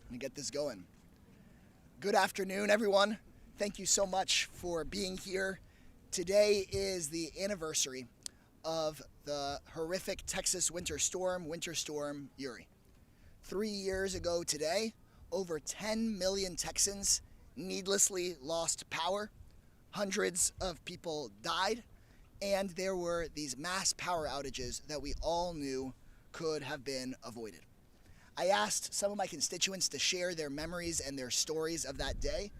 Let me get this going. Good afternoon, everyone. Thank you so much for being here. Today is the anniversary of the horrific Texas winter storm, Winter Storm Uri. 3 years ago today, over 10 million Texans needlessly lost power. Hundreds of people died, and there were these mass power outages that we all knew could have been avoided. I asked some of my constituents to share their memories and their stories of that day,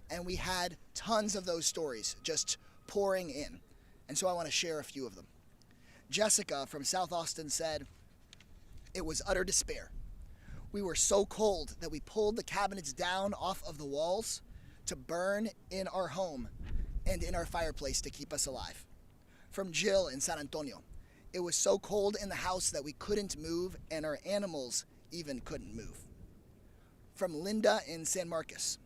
and we had tons of those stories just pouring in. And so I want to share a few of them. Jessica from South Austin said, "It was utter despair. We were so cold that we pulled the cabinets down off of the walls to burn in our home and in our fireplace to keep us alive." From Jill in San Antonio, "It was so cold in the house that we couldn't move and our animals even couldn't move." From Linda in San Marcos,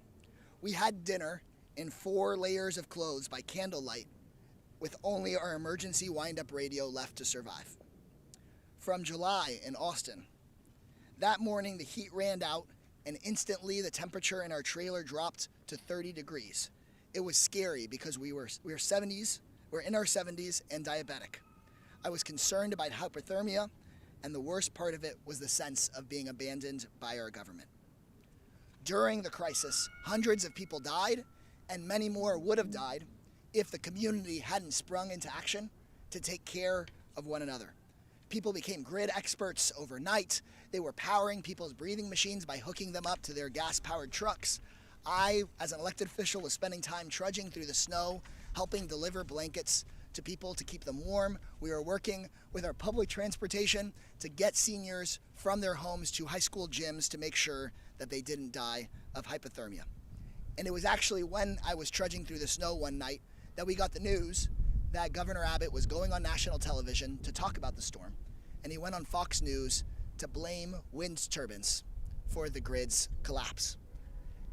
"We had dinner in 4 layers of clothes by candlelight with only our emergency wind-up radio left to survive." From July in Austin, "That morning the heat ran out and instantly the temperature in our trailer dropped to 30 degrees. It was scary because we're in our 70s and diabetic. I was concerned about hypothermia, and the worst part of it was the sense of being abandoned by our government." During the crisis, hundreds of people died, and many more would have died if the community hadn't sprung into action to take care of one another. People became grid experts overnight. They were powering people's breathing machines by hooking them up to their gas-powered trucks. I, as an elected official, was spending time trudging through the snow, helping deliver blankets to people to keep them warm. We were working with our public transportation to get seniors from their homes to high school gyms to make sure that they didn't die of hypothermia. And it was actually when I was trudging through the snow one night that we got the news that Governor Abbott was going on national television to talk about the storm, and he went on Fox News to blame wind turbines for the grid's collapse.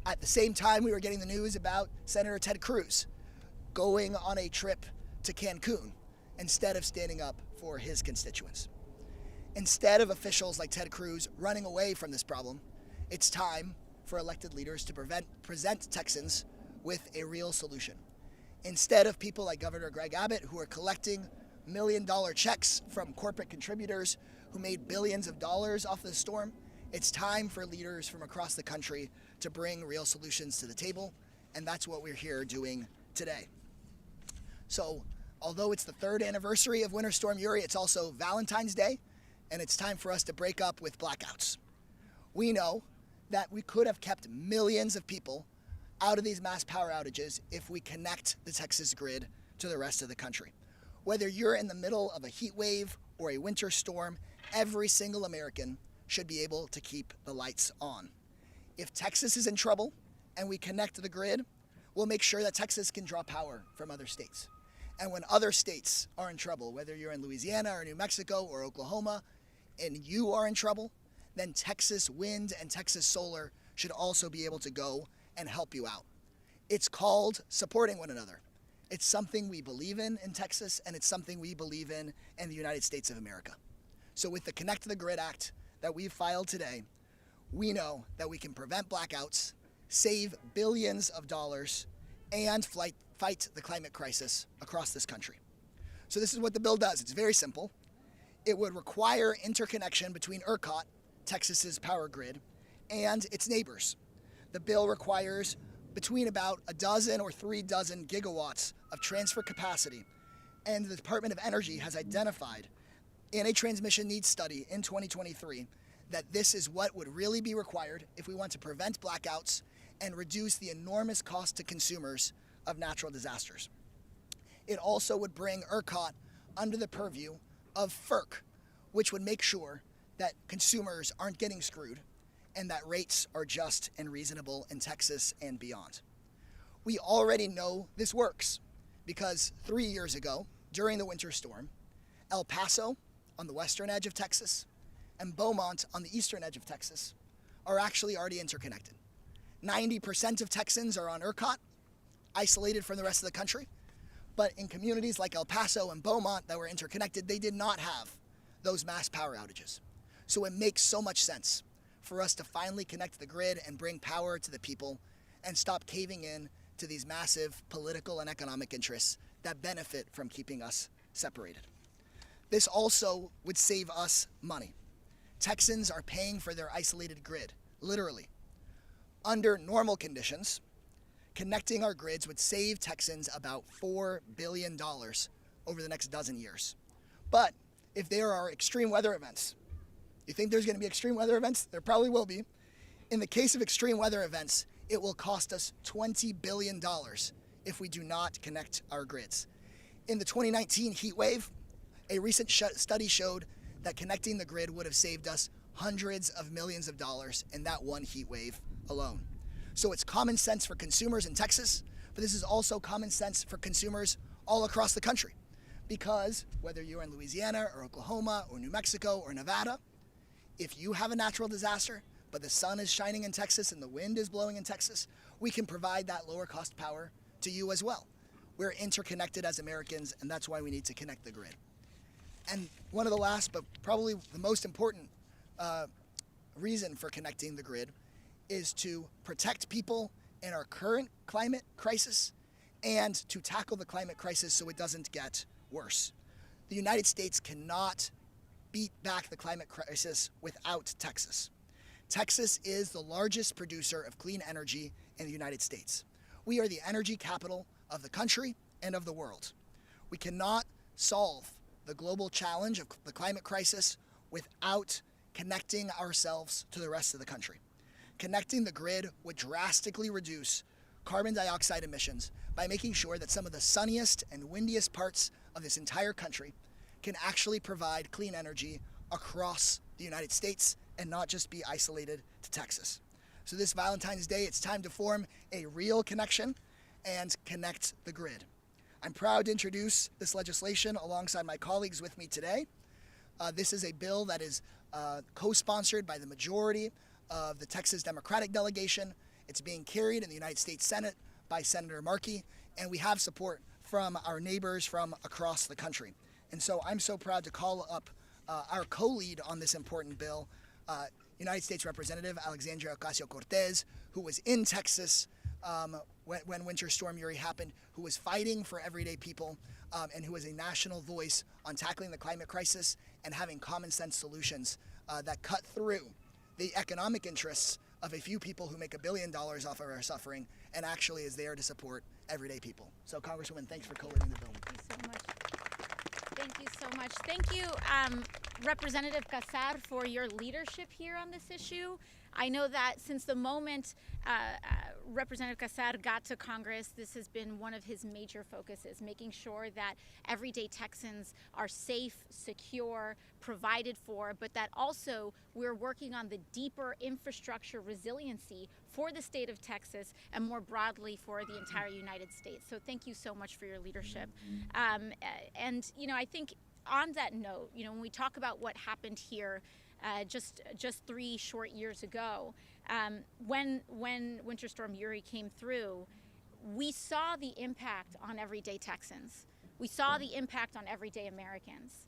At the same time, we were getting the news about Senator Ted Cruz going on a trip to Cancun instead of standing up for his constituents. Instead of officials like Ted Cruz running away from this problem, it's time for elected leaders to present Texans with a real solution. Instead of people like Governor Greg Abbott, who are collecting million-dollar checks from corporate contributors who made billions of dollars off the storm, it's time for leaders from across the country to bring real solutions to the table, and that's what we're here doing today. So, although it's the 3rd anniversary of Winter Storm Uri, it's also Valentine's Day, and it's time for us to break up with blackouts. We know that we could have kept millions of people out of these mass power outages if we connect the Texas grid to the rest of the country. Whether you're in the middle of a heat wave or a winter storm, every single American should be able to keep the lights on. If Texas is in trouble and we connect to the grid, we'll make sure that Texas can draw power from other states. And when other states are in trouble, whether you're in Louisiana or New Mexico or Oklahoma, and you are in trouble, then Texas wind and Texas solar should also be able to go and help you out. It's called supporting one another. It's something we believe in Texas, and it's something we believe in the United States of America. So with the Connect to the Grid Act that we've filed today, we know that we can prevent blackouts, save billions of dollars, and fight the climate crisis across this country. So this is what the bill does. It's very simple. It would require interconnection between ERCOT, Texas's power grid, and its neighbors. The bill requires between about a dozen or 3 dozen gigawatts of transfer capacity, and the Department of Energy has identified in a transmission needs study in 2023 that this is what would really be required if we want to prevent blackouts and reduce the enormous cost to consumers of natural disasters. It also would bring ERCOT under the purview of FERC, which would make sure that consumers aren't getting screwed and that rates are just and reasonable in Texas and beyond. We already know this works because 3 years ago, during the winter storm, El Paso on the western edge of Texas and Beaumont on the eastern edge of Texas are actually already interconnected. 90% of Texans are on ERCOT, isolated from the rest of the country, but in communities like El Paso and Beaumont that were interconnected, they did not have those mass power outages. So it makes so much sense for us to finally connect the grid and bring power to the people and stop caving in to these massive political and economic interests that benefit from keeping us separated. This also would save us money. Texans are paying for their isolated grid, literally. Under normal conditions, connecting our grids would save Texans about $4 billion over the next dozen years. But if there are extreme weather events, you think there's going to be extreme weather events? There probably will be. In the case of extreme weather events, it will cost us $20 billion if we do not connect our grids. In the 2019 heat wave, a recent study showed that connecting the grid would have saved us hundreds of millions of dollars in that one heat wave alone. So it's common sense for consumers in Texas, but this is also common sense for consumers all across the country. Because whether you're in Louisiana or Oklahoma or New Mexico or Nevada, if you have a natural disaster, but the sun is shining in Texas and the wind is blowing in Texas, we can provide that lower cost power to you as well. We're interconnected as Americans, and that's why we need to connect the grid. And one of the last, but probably the most important reason for connecting the grid is to protect people in our current climate crisis and to tackle the climate crisis so it doesn't get worse. The United States cannot beat back the climate crisis without Texas. Texas is the largest producer of clean energy in the United States. We are the energy capital of the country and of the world. We cannot solve the global challenge of the climate crisis without connecting ourselves to the rest of the country. Connecting the grid would drastically reduce carbon dioxide emissions by making sure that some of the sunniest and windiest parts of this entire country can actually provide clean energy across the United States and not just be isolated to Texas. So this Valentine's Day, it's time to form a real connection and connect the grid. I'm proud to introduce this legislation alongside my colleagues with me today. This is a bill that is co-sponsored by the majority of the Texas Democratic delegation. It's being carried in the United States Senate by Senator Markey, and we have support from our neighbors from across the country. And so I'm so proud to call up our co-lead on this important bill, United States Representative Alexandria Ocasio-Cortez, who was in Texas when Winter Storm Uri happened, who was fighting for everyday people, and who is a national voice on tackling the climate crisis and having common sense solutions that cut through the economic interests of a few people who make $1 billion off of our suffering and actually is there to support everyday people. So, Congresswoman, thanks for co-leading the bill. Thank you so much. Thank you, Representative Casar, for your leadership here on this issue. I know that since the moment Representative Casar got to Congress, this has been one of his major focuses, making sure that everyday Texans are safe, secure, provided for, but that also we're working on the deeper infrastructure resiliency for the state of Texas and more broadly for the entire United States. So thank you so much for your leadership. And, you know, I think on that note, you know, when we talk about what happened here just 3 short years ago, when Winter Storm Uri came through, we saw the impact on everyday Texans. We saw the impact on everyday Americans.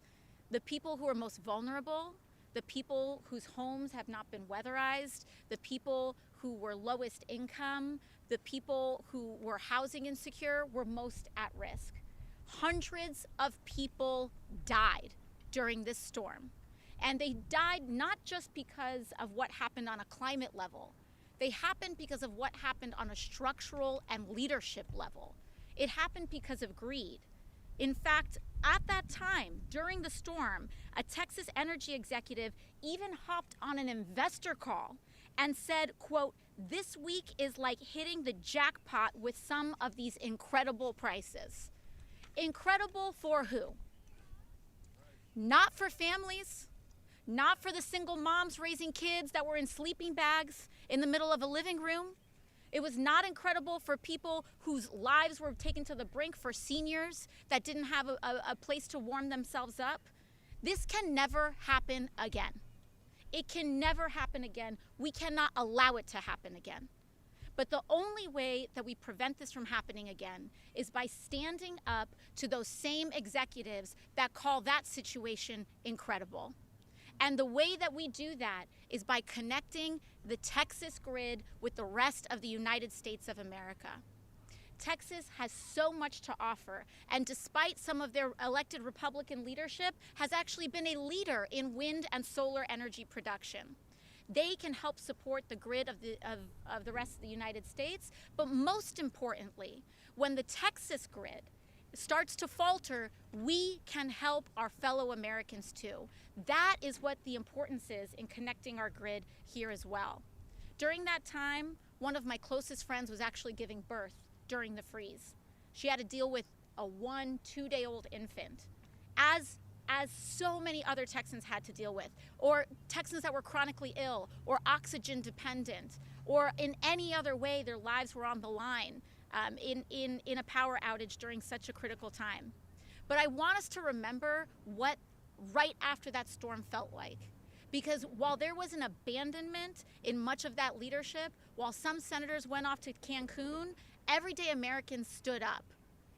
The people who are most vulnerable, the people whose homes have not been weatherized, the people who were lowest income, the people who were housing insecure were most at risk. Hundreds of people died during this storm. And they died not just because of what happened on a climate level. They happened because of what happened on a structural and leadership level. It happened because of greed. In fact, at that time, during the storm, a Texas energy executive even hopped on an investor call and said, quote, "This week is like hitting the jackpot with some of these incredible prices." Incredible for who? Not for families, not for the single moms raising kids that were in sleeping bags in the middle of a living room. It was not incredible for people whose lives were taken to the brink, for seniors that didn't have a place to warm themselves up. This can never happen again. It can never happen again. We cannot allow it to happen again. But the only way that we prevent this from happening again is by standing up to those same executives that call that situation incredible. And the way that we do that is by connecting the Texas grid with the rest of the United States of America. Texas has so much to offer, and despite some of their elected Republican leadership, has actually been a leader in wind and solar energy production. They can help support the grid of the rest of the United States, but most importantly, when the Texas grid starts to falter, we can help our fellow Americans too. That is what the importance is in connecting our grid here as well. During that time, one of my closest friends was actually giving birth during the freeze. She had to deal with a 1-2-day-old infant, as so many other Texans had to deal with, or Texans that were chronically ill, or oxygen dependent, or in any other way their lives were on the line in a power outage during such a critical time. But I want us to remember what right after that storm felt like. Because while there was an abandonment in much of that leadership, while some senators went off to Cancun, everyday Americans stood up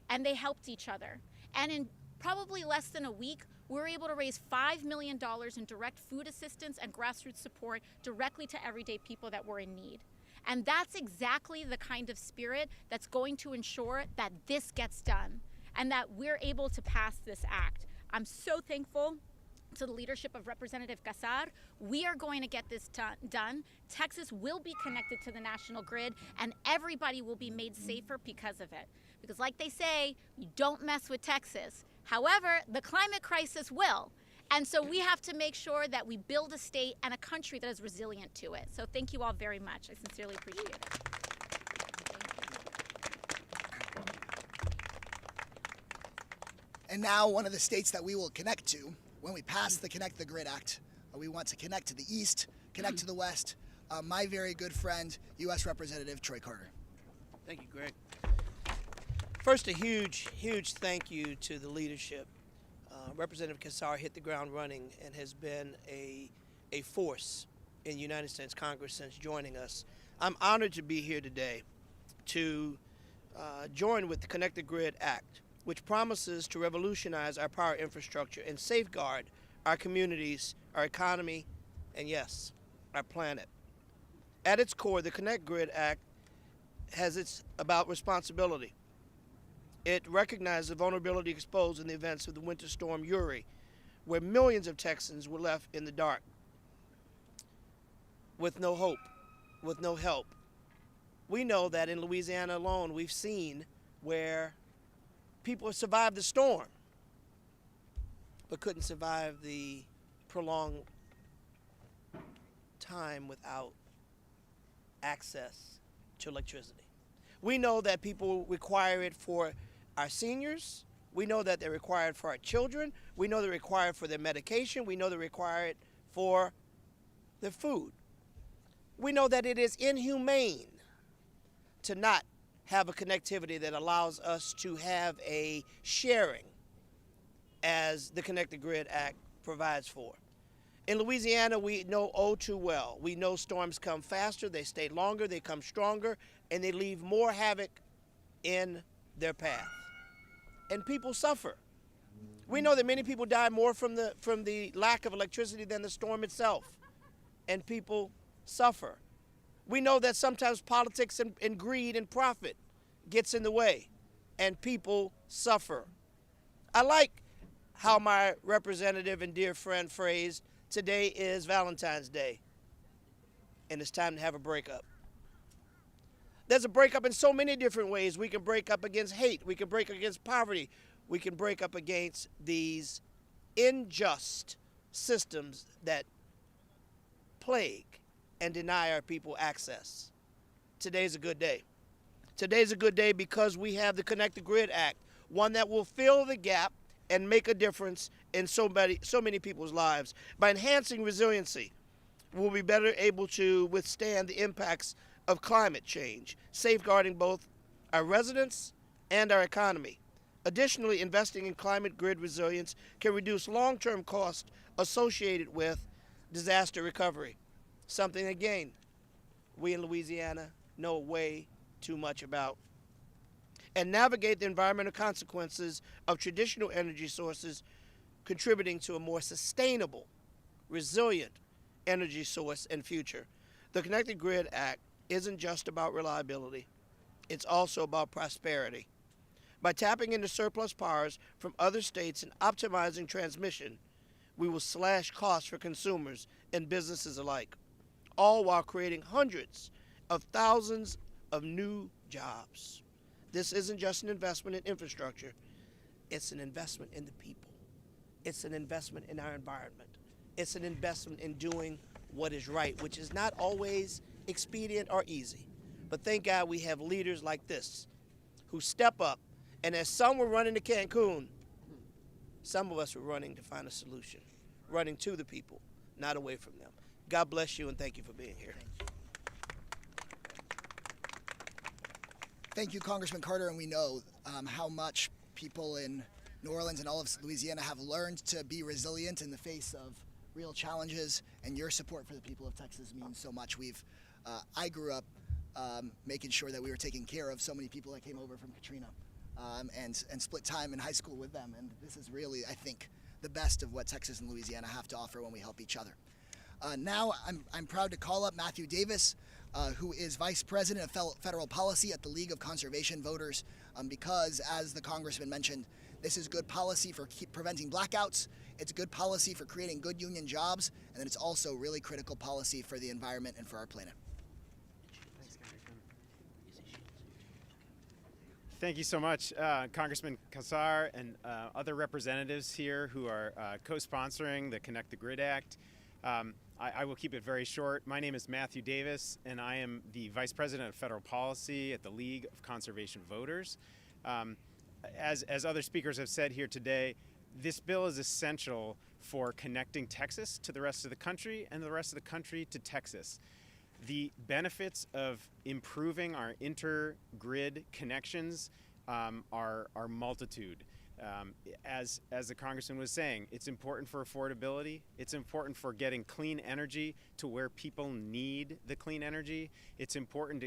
and they helped each other. And in probably less than a week, we were able to raise $5 million in direct food assistance and grassroots support directly to everyday people that were in need. And that's exactly the kind of spirit that's going to ensure that this gets done and that we're able to pass this act. I'm so thankful to the leadership of Representative Casar. We are going to get this done. Texas will be connected to the national grid, and everybody will be made safer because of it. Because like they say, you don't mess with Texas. However, the climate crisis will. And so we have to make sure that we build a state and a country that is resilient to it. So thank you all very much. I sincerely appreciate it. And now one of the states that we will connect to when we pass the Connect the Grid Act. We want to connect to the east, connect to the west. My very good friend, U.S. Representative Troy Carter. Thank you, Greg. First, a huge thank you to the leadership. Representative Casar hit the ground running and has been a force in the United States Congress since joining us. I'm honored to be here today to join with the Connect the Grid Act, which promises to revolutionize our power infrastructure and safeguard our communities, our economy, and yes, our planet. At its core, the Connect Grid Act it's about responsibility. It recognizes the vulnerability exposed in the events of the winter storm Uri, where millions of Texans were left in the dark with no hope, with no help. We know that in Louisiana alone, we've seen where people survived the storm, but couldn't survive the prolonged time without access to electricity. We know that people require it for our seniors. We know that they're required for our children. We know they're required for their medication. We know they're required for their food. We know that it is inhumane to not have a connectivity that allows us to have a sharing as the Connect the Grid Act provides for. In Louisiana, we know all too well. We know storms come faster, they stay longer, they come stronger, and they leave more havoc in their path. And people suffer. We know that many people die more from the lack of electricity than the storm itself, and people suffer. We know that sometimes politics and greed and profit gets in the way, and people suffer. I like how my representative and dear friend phrased, today is Valentine's Day, and it's time to have a breakup. There's a breakup in so many different ways. We can break up against hate. We can break up against poverty. We can break up against these unjust systems that plague and deny our people access. Today's a good day. Today's a good day because we have the Connect the Grid Act, one that will fill the gap and make a difference in so many people's lives. By enhancing resiliency, we'll be better able to withstand the impacts of climate change, safeguarding both our residents and our economy. Additionally, investing in climate grid resilience can reduce long-term costs associated with disaster recovery, something, again, we in Louisiana know way too much about. And navigate the environmental consequences of traditional energy sources, contributing to a more sustainable resilient energy source and future. The Connected Grid Act isn't just about reliability. It's also about prosperity. By tapping into surplus powers from other states and optimizing transmission, we will slash costs for consumers and businesses alike, all while creating hundreds of thousands of new jobs. This isn't just an investment in infrastructure. It's an investment in the people. It's an investment in our environment. It's an investment in doing what is right, which is not always expedient or easy. But thank God we have leaders like this who step up. And as some were running to Cancun, some of us were running to find a solution, running to the people, not away from them. God bless you, and thank you for being here. Thank you, Congressman Carter, and we know how much people in New Orleans and all of Louisiana have learned to be resilient in the face of real challenges, and your support for the people of Texas means so much. I grew up making sure that we were taking care of so many people that came over from Katrina. And split time in high school with them. And this is really, I think, the best of what Texas and Louisiana have to offer when we help each other. Now I'm proud to call up Matthew Davis, who is Vice President of Federal Policy at the League of Conservation Voters, because, as the Congressman mentioned, this is good policy for preventing blackouts, it's good policy for creating good union jobs, and it's also really critical policy for the environment and for our planet. Thank you so much, Congressman Casar and other representatives here who are co-sponsoring the Connect the Grid Act. I will keep it very short. My name is Matthew Davis, and I am the Vice President of Federal Policy at the League of Conservation Voters. As other speakers have said here today, this bill is essential for connecting Texas to the rest of the country and the rest of the country to Texas. The benefits of improving our inter-grid connections are multitude. As the Congressman was saying, it's important for affordability. It's important for getting clean energy to where people need the clean energy. It's important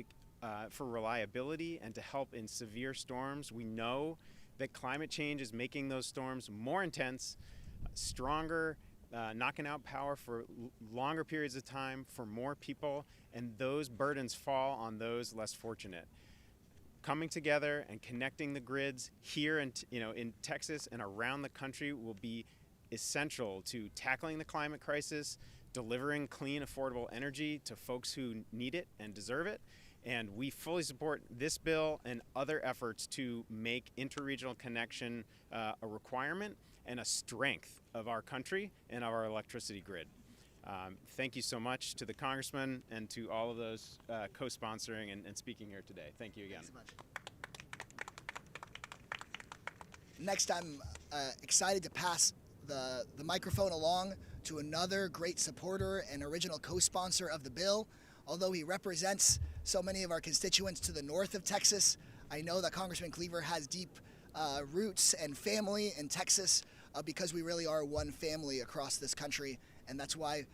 for reliability and to help in severe storms. We know that climate change is making those storms more intense, stronger, knocking out power for longer periods of time for more people, and those burdens fall on those less fortunate. Coming together and connecting the grids here in Texas and around the country will be essential to tackling the climate crisis, delivering clean, affordable energy to folks who need it and deserve it. And we fully support this bill and other efforts to make interregional connection a requirement and a strength of our country and of our electricity grid. Thank you so much to the Congressman and to all of those co-sponsoring and speaking here today. Thank you again. Thanks so much. Next, I'm excited to pass the microphone along to another great supporter and original co-sponsor of the bill. Although he represents so many of our constituents to the north of Texas, I know that Congressman Cleaver has deep roots and family in Texas because we really are one family across this country, and that's why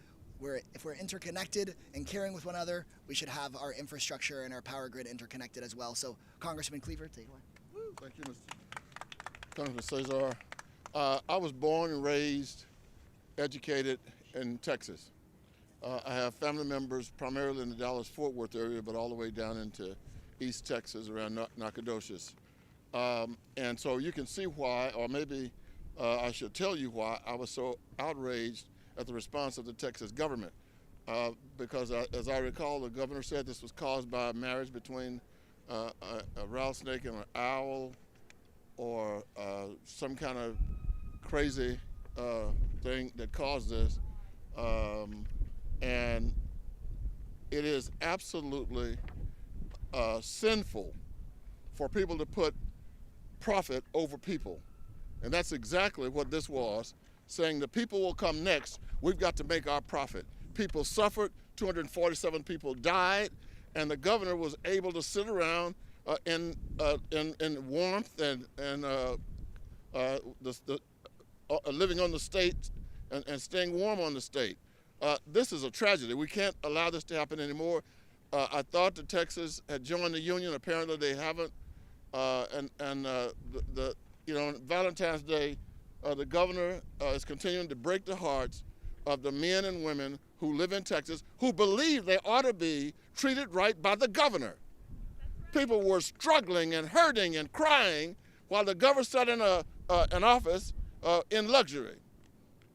if we're interconnected and caring with one another, we should have our infrastructure and our power grid interconnected as well. So, Congressman Cleaver, take it away. Thank you, Congressman Casar. I was born and raised, educated in Texas. I have family members primarily in the Dallas-Fort Worth area, but all the way down into East Texas around Nacogdoches. And so you can see why, or maybe I should tell you why I was so outraged at the response of the Texas government. Because as I recall, the governor said this was caused by a marriage between a rattlesnake and an owl, or some kind of crazy thing that caused this. And it is absolutely sinful for people to put profit over people. And that's exactly what this was, saying the people will come next, we've got to make our profit. People suffered, 247 people died, and the governor was able to sit around in warmth and living on the state and staying warm on the state. This is a tragedy. We can't allow this to happen anymore. I thought that Texas had joined the union. Apparently they haven't. On Valentine's Day, the governor is continuing to break the hearts of the men and women who live in Texas who believe they ought to be treated right by the governor. People were struggling and hurting and crying while the governor sat in an office in luxury.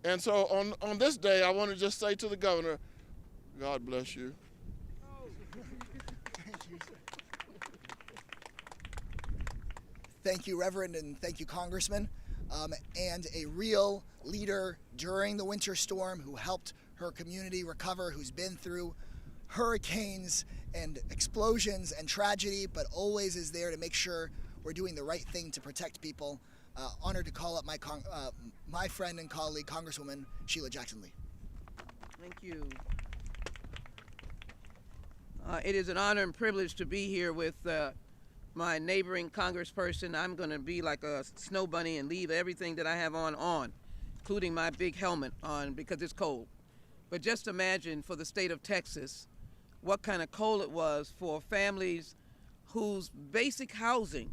And so on this day, I want to just say to the governor, God bless you. Thank you, Reverend, and thank you, Congressman. And a real leader during the winter storm who helped her community recover, who's been through hurricanes and explosions and tragedy, but always is there to make sure we're doing the right thing to protect people. Honored to call up my friend and colleague, Congresswoman Sheila Jackson-Lee. Thank you. It is an honor and privilege to be here with my neighboring congressperson. I'm going to be like a snow bunny and leave everything that I have on, including my big helmet on because it's cold. But just imagine for the state of Texas what kind of cold it was for families whose basic housing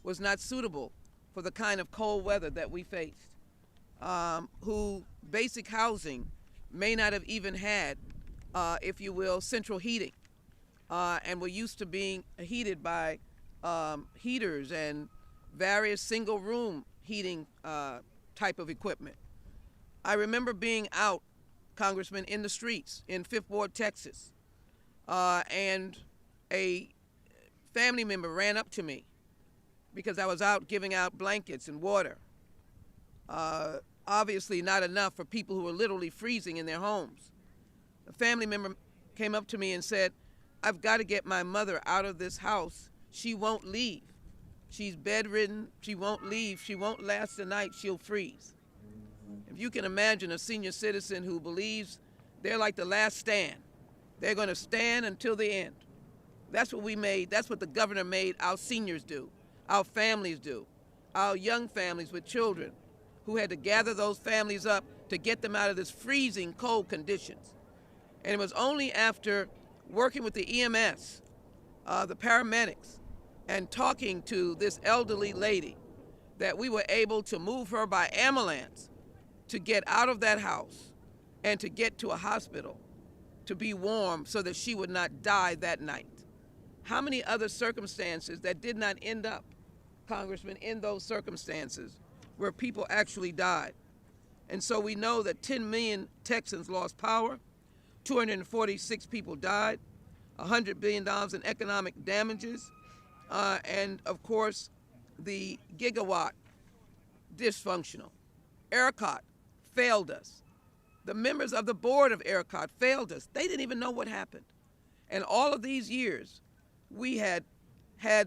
was not suitable for the kind of cold weather that we faced, who basic housing may not have even had, if you will, central heating, and were used to being heated by heaters and various single room heating type of equipment. I remember being out, Congressman, in the streets in Fifth Ward, Texas, and a family member ran up to me because I was out giving out blankets and water. Obviously not enough for people who were literally freezing in their homes. A family member came up to me and said, I've got to get my mother out of this house. She won't leave. She's bedridden. She won't leave. She won't last the night. She'll freeze. If you can imagine a senior citizen who believes they're like the last stand. They're going to stand until the end. That's what we made. That's what the governor made our seniors do, our families do, our young families with children who had to gather those families up to get them out of this freezing cold conditions. And it was only after working with the EMS, the paramedics, and talking to this elderly lady that we were able to move her by ambulance to get out of that house and to get to a hospital to be warm so that she would not die that night. How many other circumstances that did not end up, Congressman, in those circumstances where people actually died? And so we know that 10 million Texans lost power, 246 people died, $100 billion in economic damages, and of course, the gigawatt dysfunctional. ERCOT failed us. The members of the board of ERCOT failed us. They didn't even know what happened. And all of these years, we had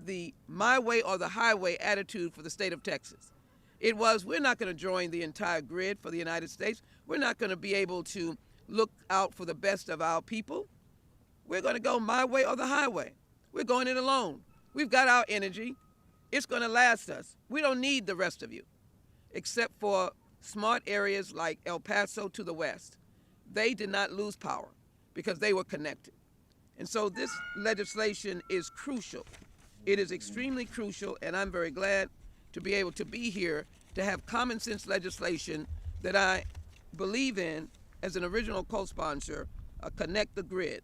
the my way or the highway attitude for the state of Texas. It was, we're not going to join the entire grid for the United States. We're not going to be able to look out for the best of our people. We're going to go my way or the highway. We're going it alone. We've got our energy. It's going to last us. We don't need the rest of you, except for smart areas like El Paso to the west. They did not lose power because they were connected. And so this legislation is crucial. It is extremely crucial, and I'm very glad to be able to be here to have common sense legislation that I believe in as an original co-sponsor, Connect the Grid.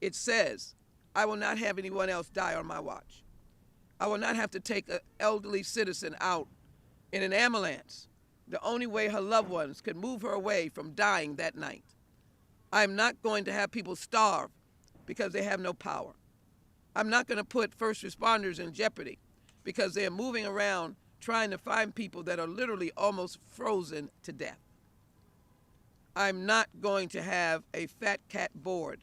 It says, I will not have anyone else die on my watch. I will not have to take an elderly citizen out in an ambulance, the only way her loved ones could move her away from dying that night. I'm not going to have people starve because they have no power. I'm not going to put first responders in jeopardy because they're moving around trying to find people that are literally almost frozen to death. I'm not going to have a fat cat board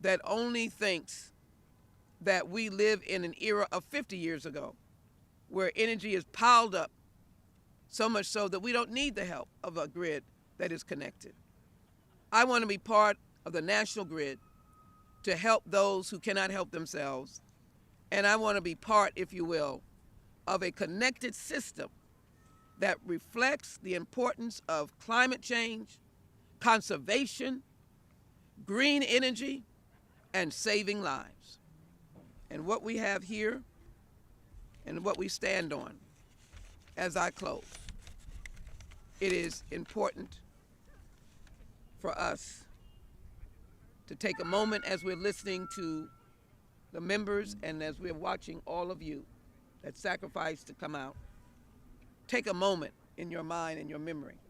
that only thinks that we live in an era of 50 years ago where energy is piled up so much so that we don't need the help of a grid that is connected. I want to be part of the national grid to help those who cannot help themselves, and I want to be part, if you will, of a connected system that reflects the importance of climate change, conservation, green energy, and saving lives. And what we have here and what we stand on as I close, it is important for us to take a moment as we're listening to the members and as we're watching all of you that sacrificed to come out. Take a moment in your mind and your memory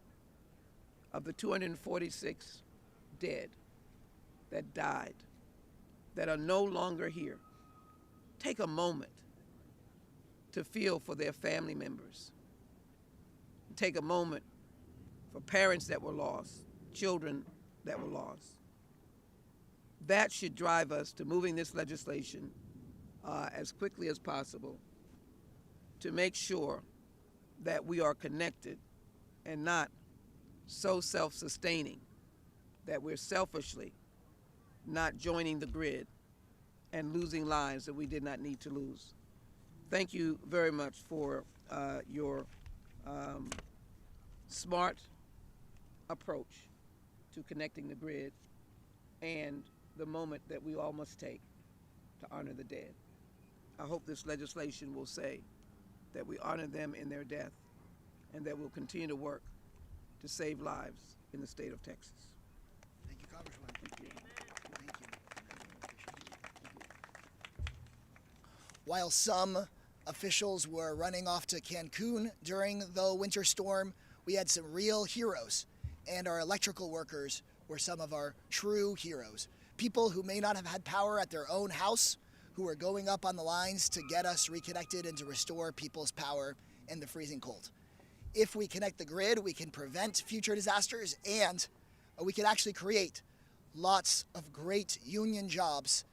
of the 246 dead that died, that are no longer here. Take a moment to feel for their family members. Take a moment for parents that were lost, children that were lost. That should drive us to moving this legislation as quickly as possible to make sure that we are connected and not so self-sustaining that we're selfishly not joining the grid and losing lives that we did not need to lose. Thank you very much for your smart approach to connecting the grid and the moment that we all must take to honor the dead. I hope this legislation will say that we honor them in their death and that we'll continue to work to save lives in the state of Texas. Thank you, Congressman. Thank you. Thank you. While some officials were running off to Cancun during the winter storm, we had some real heroes, and our electrical workers were some of our true heroes. People who may not have had power at their own house, who are going up on the lines to get us reconnected and to restore people's power in the freezing cold. If we connect the grid, we can prevent future disasters, and we can actually create lots of great union jobs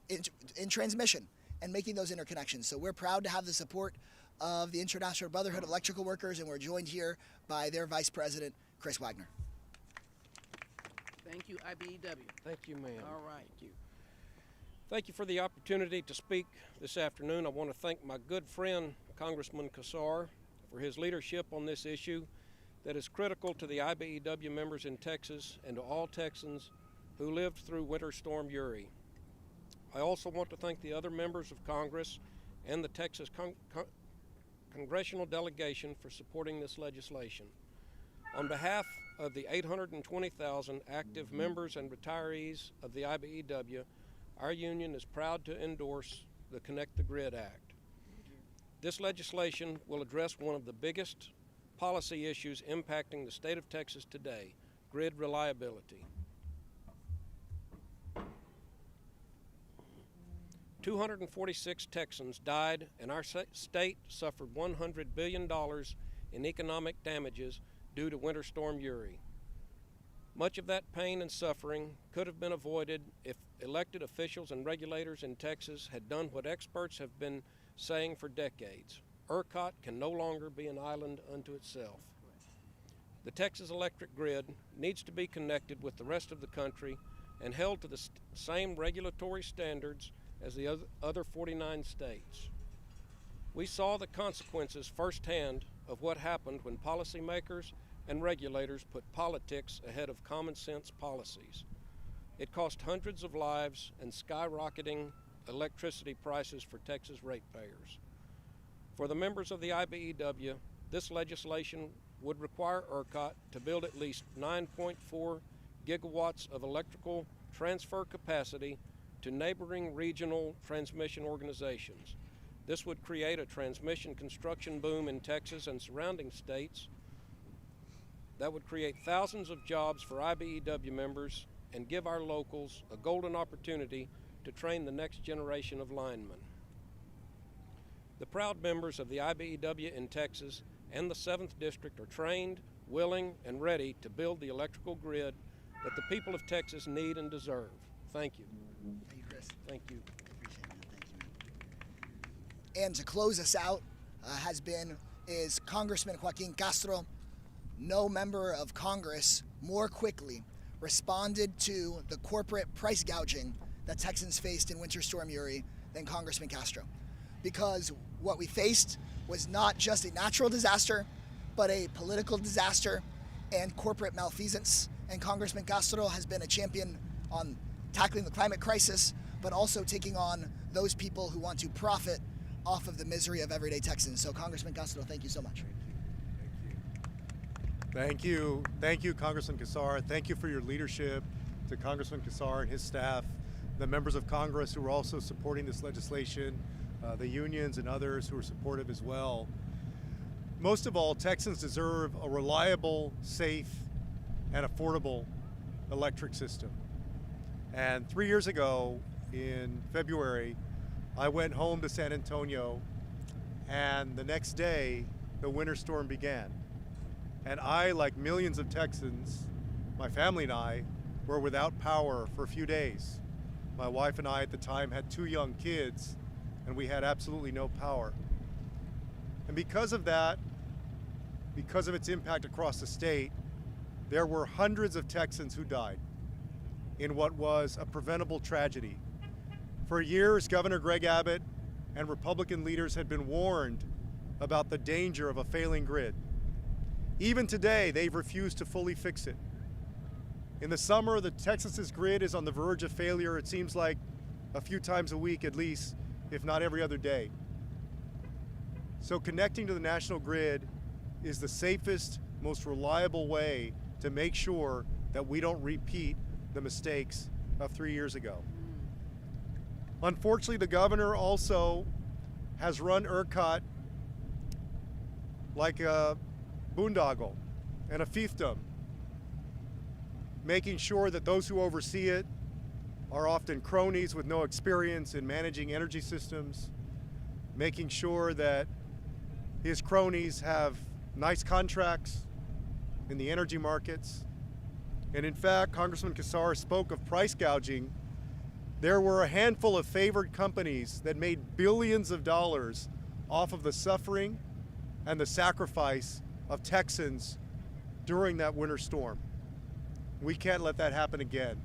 in transmission and making those interconnections. So we're proud to have the support of the International Brotherhood of Electrical Workers, and we're joined here by their Vice President, Chris Wagner. Thank you, IBEW. Thank you, ma'am. All right. Thank you. Thank you for the opportunity to speak this afternoon. I want to thank my good friend, Congressman Casar, for his leadership on this issue that is critical to the IBEW members in Texas and to all Texans who lived through Winter Storm Uri. I also want to thank the other members of Congress and the Texas congressional delegation for supporting this legislation. On behalf of the 820,000 active members and retirees of the IBEW, our union is proud to endorse the Connect the Grid Act. This legislation will address one of the biggest policy issues impacting the state of Texas today, grid reliability. 246 Texans died, and our state suffered $100 billion in economic damages due to Winter Storm Uri. Much of that pain and suffering could have been avoided if elected officials and regulators in Texas had done what experts have been saying for decades. ERCOT can no longer be an island unto itself. The Texas electric grid needs to be connected with the rest of the country and held to the same regulatory standards as the other 49 states. We saw the consequences firsthand of what happened when policymakers and regulators put politics ahead of common sense policies. It cost hundreds of lives and skyrocketing electricity prices for Texas ratepayers. For the members of the IBEW, this legislation would require ERCOT to build at least 9.4 gigawatts of electrical transfer capacity to neighboring regional transmission organizations. This would create a transmission construction boom in Texas and surrounding states that would create thousands of jobs for IBEW members and give our locals a golden opportunity to train the next generation of linemen. The proud members of the IBEW in Texas and the 7th District are trained, willing, and ready to build the electrical grid that the people of Texas need and deserve. Thank you. Thank you, Chris. Thank you. Appreciate that. Thank you. And to close us out is Congressman Joaquin Castro. No member of Congress more quickly responded to the corporate price gouging that Texans faced in Winter Storm Uri than Congressman Castro. Because what we faced was not just a natural disaster, but a political disaster and corporate malfeasance. And Congressman Castro has been a champion on tackling the climate crisis, but also taking on those people who want to profit off of the misery of everyday Texans. So Congressman Castro, thank you so much. Thank you. Thank you, Congressman Casar. Thank you for your leadership, to Congressman Casar and his staff, the members of Congress who are also supporting this legislation, the unions and others who are supportive as well. Most of all, Texans deserve a reliable, safe, and affordable electric system. And 3 years ago, in February, I went home to San Antonio, and the next day, the winter storm began. And I, like millions of Texans, my family and I, were without power for a few days. My wife and I at the time had 2 young kids, and we had absolutely no power. And because of that, because of its impact across the state, there were hundreds of Texans who died in what was a preventable tragedy. For years, Governor Greg Abbott and Republican leaders had been warned about the danger of a failing grid. Even today, they've refused to fully fix it. In the summer, the Texas's grid is on the verge of failure, it seems like a few times a week at least, if not every other day. So connecting to the national grid is the safest, most reliable way to make sure that we don't repeat the mistakes of 3 years ago. Unfortunately, the governor also has run ERCOT like a boondoggle and a fiefdom, making sure that those who oversee it are often cronies with no experience in managing energy systems, making sure that his cronies have nice contracts in the energy markets. And in fact, Congressman Casar spoke of price gouging. There were a handful of favored companies that made billions of dollars off of the suffering and the sacrifice of Texans during that winter storm. We can't let that happen again.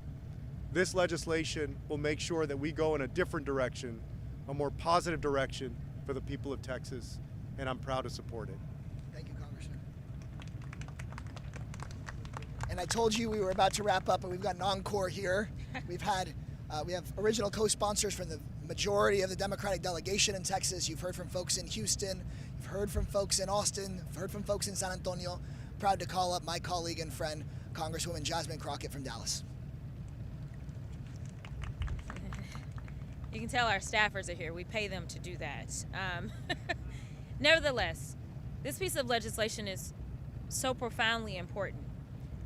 This legislation will make sure that we go in a different direction, a more positive direction for the people of Texas, and I'm proud to support it. Thank you, Congressman. And I told you we were about to wrap up, but we've got an encore here. We have original co-sponsors from the majority of the Democratic delegation in Texas. You've heard from folks in Houston, you've heard from folks in Austin, you've heard from folks in San Antonio. Proud to call up my colleague and friend, Congresswoman Jasmine Crockett from Dallas. You can tell our staffers are here. We pay them to do that. Nevertheless, this piece of legislation is so profoundly important,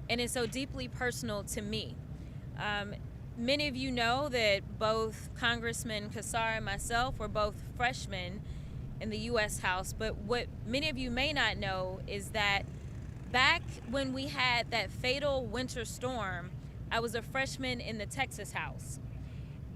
and it's so deeply personal to me. Many of you know that both Congressman Casar and myself were both freshmen in the U.S. House, but what many of you may not know is that back when we had that fatal winter storm, I was a freshman in the Texas House.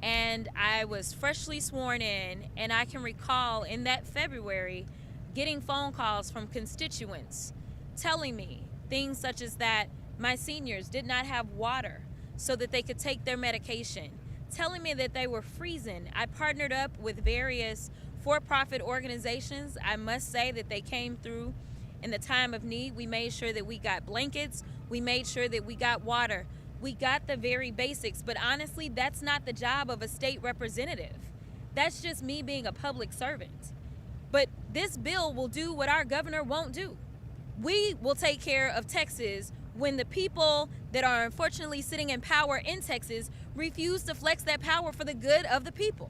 And I was freshly sworn in, and I can recall in that February getting phone calls from constituents telling me things such as that my seniors did not have water so that they could take their medication, telling me that they were freezing. I partnered up with various for-profit organizations. I must say that they came through in the time of need. We made sure that we got blankets. We made sure that we got water. We got the very basics, but honestly, that's not the job of a state representative. That's just me being a public servant. But this bill will do what our governor won't do. We will take care of Texas when the people that are unfortunately sitting in power in Texas refuse to flex that power for the good of the people.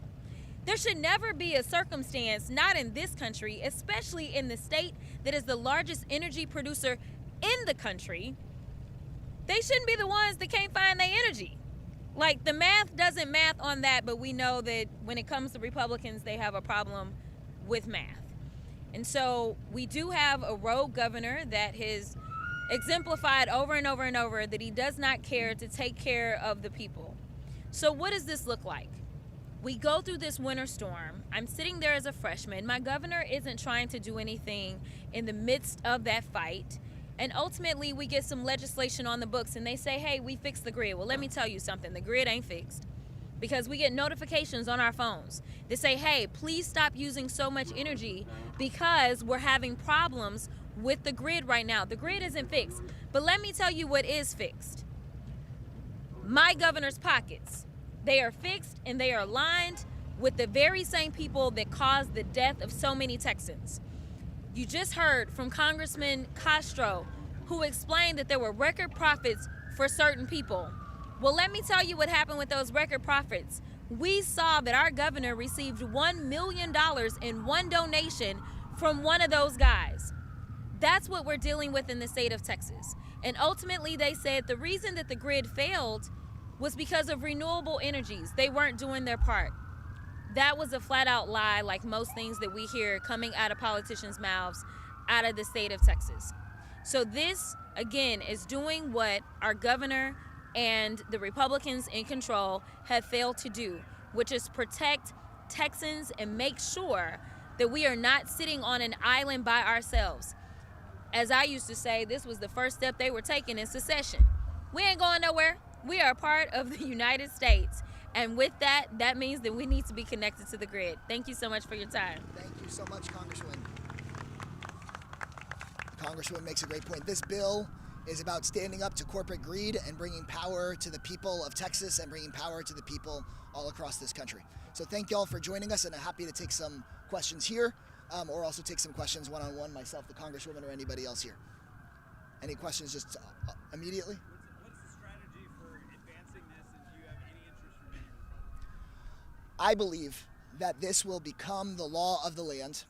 There should never be a circumstance, not in this country, especially in the state that is the largest energy producer in the country. They shouldn't be the ones that can't find their energy. Like, the math doesn't math on that, but we know that when it comes to Republicans, they have a problem with math. And so we do have a rogue governor that has exemplified over and over and over that he does not care to take care of the people. So what does this look like? We go through this winter storm. I'm sitting there as a freshman. My governor isn't trying to do anything in the midst of that fight. And ultimately, we get some legislation on the books and they say, hey, we fixed the grid. Well, let me tell you something. The grid ain't fixed, because we get notifications on our phones that say, hey, please stop using so much energy because we're having problems with the grid right now. The grid isn't fixed. But let me tell you what is fixed. My governor's pockets. They are fixed and they are lined with the very same people that caused the death of so many Texans. You just heard from Congressman Castro who explained that there were record profits for certain people. Well, let me tell you what happened with those record profits. We saw that our governor received $1 million in one donation from one of those guys. That's what we're dealing with in the state of Texas. And ultimately, they said the reason that the grid failed was because of renewable energies. They weren't doing their part. That was a flat out lie, like most things that we hear coming out of politicians' mouths out of the state of Texas. So this, again, is doing what our governor and the Republicans in control have failed to do, which is protect Texans and make sure that we are not sitting on an island by ourselves. As I used to say, this was the first step they were taking in secession. We ain't going nowhere. We are a part of the United States. And with that, that means that we need to be connected to the grid. Thank you so much for your time. Thank you so much, Congresswoman. The Congresswoman makes a great point. This bill is about standing up to corporate greed and bringing power to the people of Texas and bringing power to the people all across this country. So thank you all for joining us, and I'm happy to take some questions here or also take some questions one-on-one, myself, the Congresswoman, or anybody else here. Any questions just immediately? What's the strategy for advancing this, and do you have any interest from any Republicans? I believe that this will become the law of the land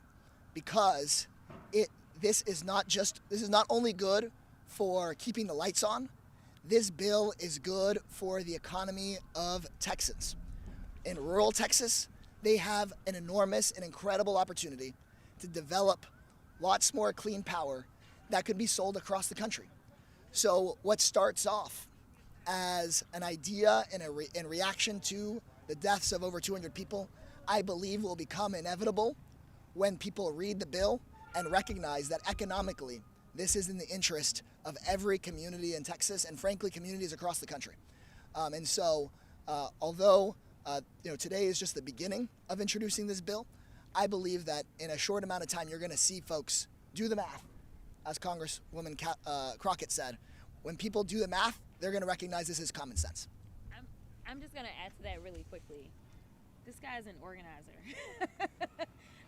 because this is not only good for keeping the lights on, this bill is good for the economy of Texans. In rural Texas, they have an enormous and incredible opportunity to develop lots more clean power that could be sold across the country. So what starts off as an idea in reaction to the deaths of over 200 people, I believe will become inevitable when people read the bill and recognize that economically, this is in the interest of every community in Texas and frankly, communities across the country. Although today is just the beginning of introducing this bill, I believe that in a short amount of time, you're going to see folks do the math. As Congresswoman Crockett said, when people do the math, they're going to recognize this is common sense. I'm just going to add to that really quickly. This guy's an organizer.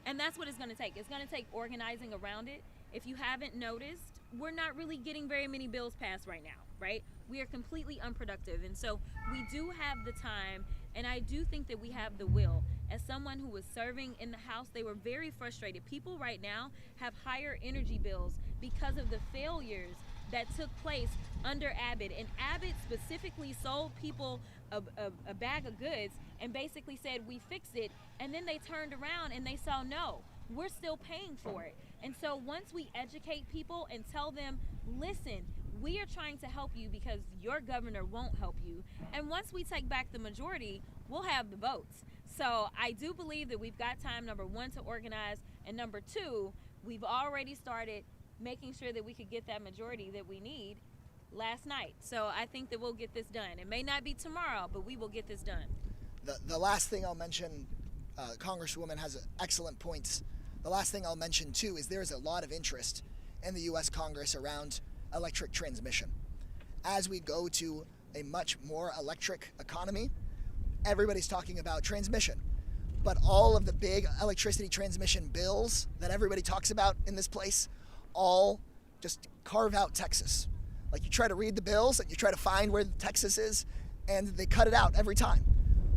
And that's what it's going to take. It's going to take organizing around it. If you haven't noticed, we're not really getting very many bills passed right now, right? We are completely unproductive. And so we do have the time, and I do think that we have the will. As someone who was serving in the House, they were very frustrated. People right now have higher energy bills because of the failures that took place under Abbott. And Abbott specifically sold people a bag of goods and basically said, we fixed it. And then they turned around and they saw, no, we're still paying for it. And so once we educate people and tell them, listen, we are trying to help you because your governor won't help you. And once we take back the majority, we'll have the votes. So I do believe that we've got time, number one, to organize. And number two, we've already started making sure that we could get that majority that we need last night. So I think that we'll get this done. It may not be tomorrow, but we will get this done. The last thing I'll mention, Congresswoman has excellent points. The last thing I'll mention too is there's a lot of interest in the U.S. Congress around electric transmission. As we go to a much more electric economy, everybody's talking about transmission. But all of the big electricity transmission bills that everybody talks about in this place all just carve out Texas. Like you try to read the bills and you try to find where Texas is and they cut it out every time.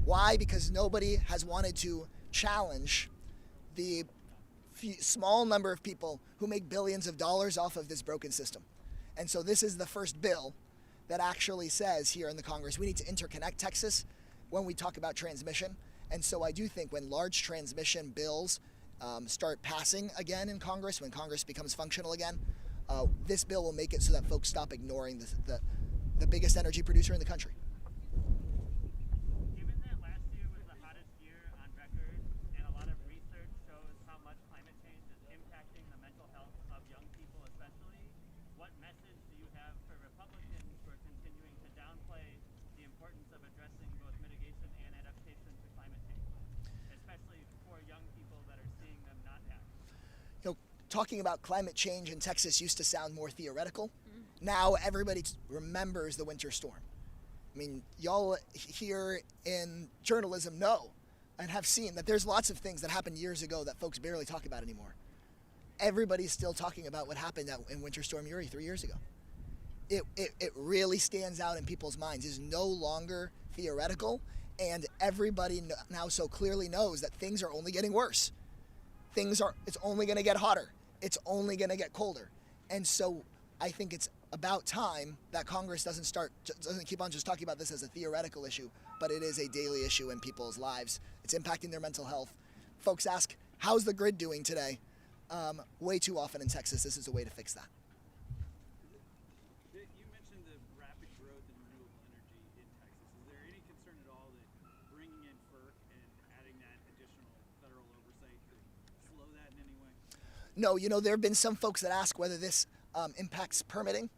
Why? Because nobody has wanted to challenge the small number of people who make billions of dollars off of this broken system. And so this is the first bill that actually says here in the Congress, we need to interconnect Texas when we talk about transmission. And so I do think when large transmission bills start passing again in Congress, when Congress becomes functional again, this bill will make it so that folks stop ignoring the biggest energy producer in the country. Given that last year was the hottest year on record, and a lot of research shows how much climate change is impacting the mental health of young people especially, what message do you have for Republicans for continuing to downplay the importance of addressing both mitigation and adaptation to climate change, especially for young people that are seeing them not act? Talking about climate change in Texas used to sound more theoretical. Now everybody remembers the winter storm. I mean, y'all here in journalism know and have seen that there's lots of things that happened years ago that folks barely talk about anymore. Everybody's still talking about what happened in Winter Storm Uri 3 years ago. it really stands out in people's minds, is no longer theoretical, and everybody now so clearly knows that things are only getting worse. It's only going to get hotter. It's only going to get colder. And so I think it's about time that Congress doesn't keep on just talking about this as a theoretical issue, but it is a daily issue in people's lives. It's impacting their mental health. Folks ask, how's the grid doing today? Way too often in Texas, this is a way to fix that. You mentioned the rapid growth in renewable energy in Texas. Is there any concern at all that bringing in FERC and adding that additional federal oversight could slow that in any way? No, there have been some folks that ask whether this impacts permitting.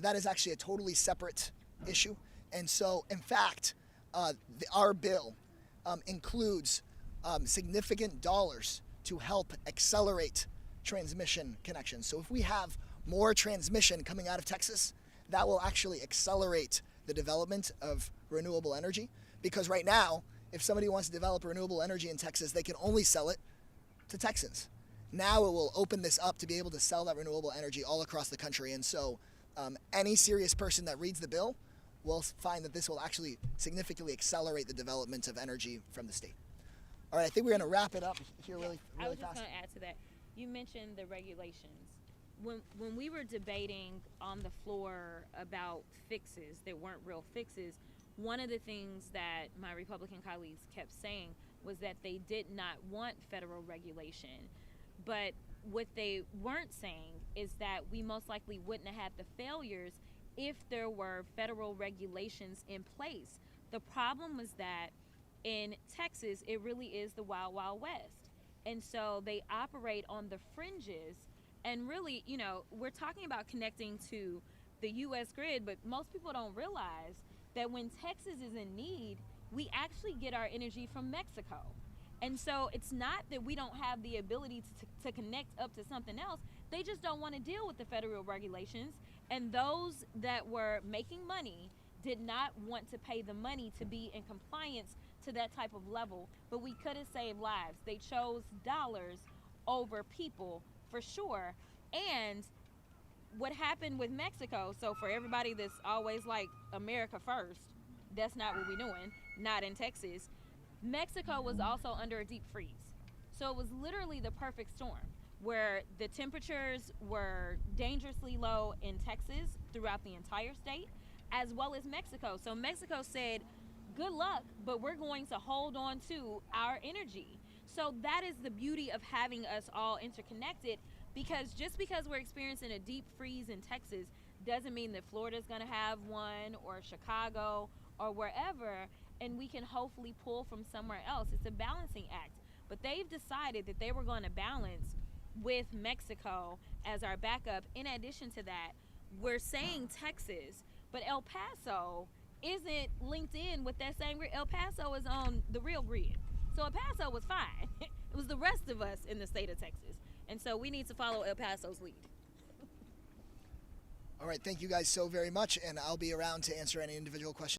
That is actually a totally separate issue. And so, in fact, our bill includes significant dollars to help accelerate transmission connections. So if we have more transmission coming out of Texas, that will actually accelerate the development of renewable energy. Because right now, if somebody wants to develop renewable energy in Texas, they can only sell it to Texans. Now it will open this up to be able to sell that renewable energy all across the country. And so any serious person that reads the bill will find that this will actually significantly accelerate the development of energy from the state. All right, I think we're going to wrap it up here really I was just fast. going to add to that. You mentioned the regulations. When we were debating on the floor about fixes that weren't real fixes, one of the things that my Republican colleagues kept saying was that they did not want federal regulation. But what they weren't saying is that we most likely wouldn't have had the failures if there were federal regulations in place. The problem was that in Texas, it really is the Wild Wild West. And so they operate on the fringes. And really, we're talking about connecting to the U.S. grid, but most people don't realize that when Texas is in need, we actually get our energy from Mexico. And so it's not that we don't have the ability to connect up to something else. They just don't want to deal with the federal regulations. And those that were making money did not want to pay the money to be in compliance to that type of level. But we could have saved lives. They chose dollars over people for sure. And what happened with Mexico, so for everybody that's always like America first, that's not what we're doing, not in Texas. Mexico was also under a deep freeze. So it was literally the perfect storm where the temperatures were dangerously low in Texas throughout the entire state, as well as Mexico. So Mexico said, good luck, but we're going to hold on to our energy. So that is the beauty of having us all interconnected, because just because we're experiencing a deep freeze in Texas doesn't mean that Florida's going to have one, or Chicago, or wherever, and we can hopefully pull from somewhere else. It's a balancing act. But they've decided that they were going to balance with Mexico as our backup. In addition to that, we're saying Texas, but El Paso isn't linked in with that same grid. El Paso is on the real grid. So El Paso was fine. It was the rest of us in the state of Texas. And so we need to follow El Paso's lead. All right, thank you guys so very much, and I'll be around to answer any individual questions.